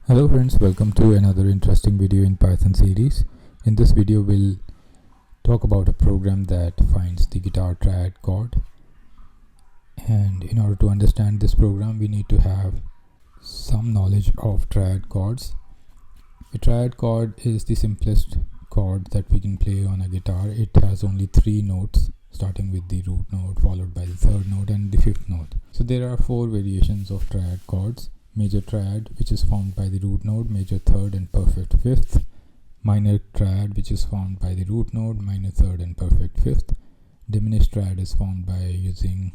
Hello friends, welcome to another interesting video in Python series. In this video we'll talk about a program that finds the GuitarTriad chord, and in order to understand this program we need to have some knowledge of triad chords. A triad chord is the simplest chord that we can play on a guitar. It has only 3 notes, starting with the root note followed by the third note and the fifth note. So there are 4 variations of triad chords: major triad, which is formed by the root node, major third and perfect fifth; minor triad, which is formed by the root node, minor third and perfect fifth; diminished triad is formed by using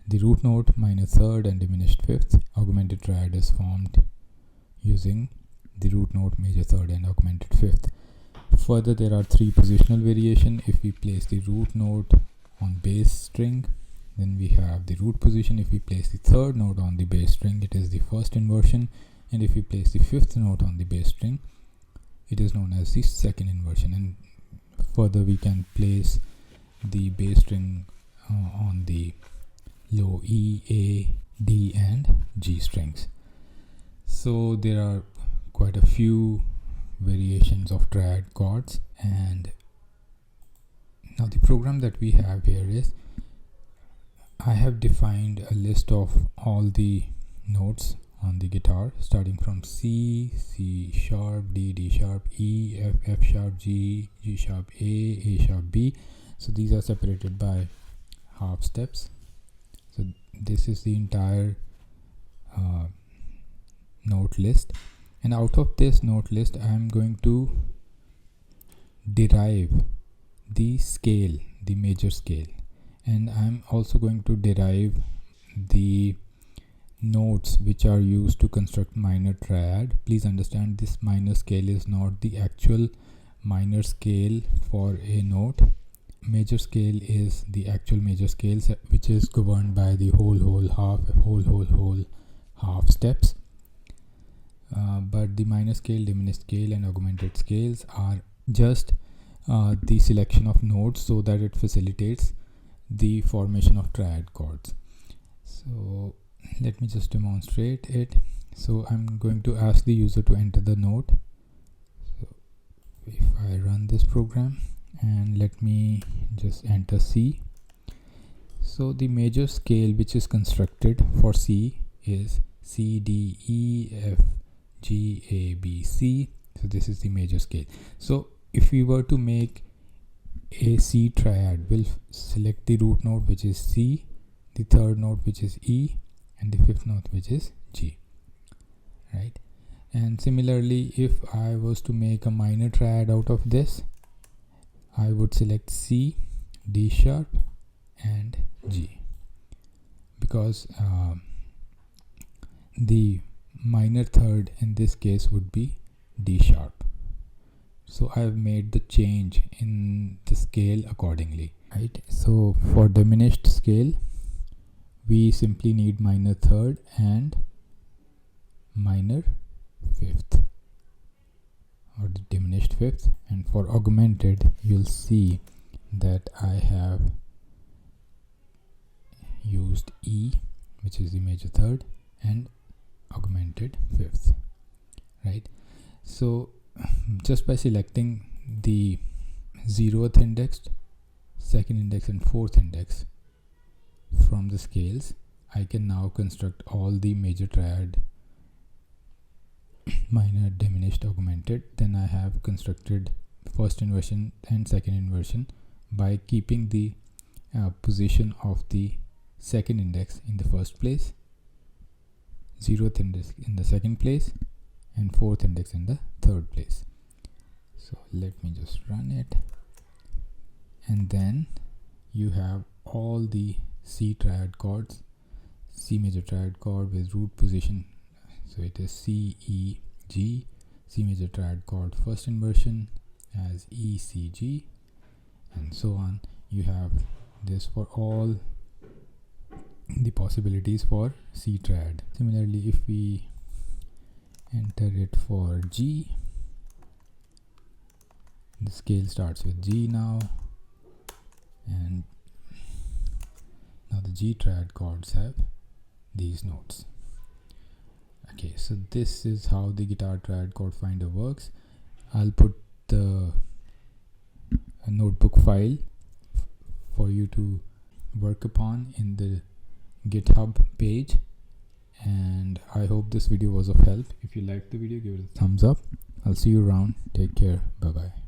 the root node, minor third and diminished fifth; augmented triad is formed using the root node, major third and augmented fifth. Further, there are 3 positional variation. If we place the root note on bass string, then we have the root position. If we place the third note on the bass string, it is the first inversion, and if we place the fifth note on the bass string, it is known as the second inversion. And further, we can place the bass string on the low E, A, D and G strings. So there are quite a few variations of triad chords, and now the program that we have here is I have defined a list of all the notes on the guitar, starting from C, C sharp, D, D sharp, E, F, F sharp, G, G sharp, A sharp, B. So these are separated by half steps. So this is the entire note list, and out of this note list I am going to derive the scale, the major scale, and I'm also going to derive the notes which are used to construct minor triad. Please understand, this minor scale is not the actual minor scale for a note. Major scale is the actual major scale, which is governed by the whole half steps. But the minor scale, diminished scale and augmented scales are just the selection of notes so that it facilitates the formation of triad chords. So let me just demonstrate it. So I'm going to ask the user to enter the note. So if I run this program, and let me just enter C. So the major scale which is constructed for C is C, D, E, F, G, A, B, C. So this is the major scale. So if we were to make a C triad, we'll select the root note, which is C, the third note, which is E, and the fifth note, which is G, right? And similarly, if I was to make a minor triad out of this, I would select C, D sharp and G, because the minor third in this case would be D sharp. So I have made the change in the scale accordingly, right? So for diminished scale, we simply need minor third and minor fifth, or the diminished fifth. And for augmented, you'll see that I have used E, which is the major third, and augmented fifth, right? So just by selecting the 0th index, 2nd index and 4th index from the scales, I can now construct all the major triad, minor, diminished, augmented. Then I have constructed first inversion and second inversion by keeping the position of the 2nd index in the first place, 0th index in the 2nd place, and 4th index in the 3rd place. So let me just run it, and then you have all the C triad chords, C major triad chord with root position, so it is C, E, G, C major triad chord first inversion as E, C, G, and so on. You have this for all the possibilities for C triad. Similarly, if we enter it for G, the scale starts with G now, and now the G triad chords have these notes. Okay, Okay, so this is how the GuitarTriad chord finder works. I'll put the notebook file for you to work upon in the GitHub page, and I hope this video was of help. If you liked the video, give it a thumbs up. I'll see you around. Take care. Bye bye.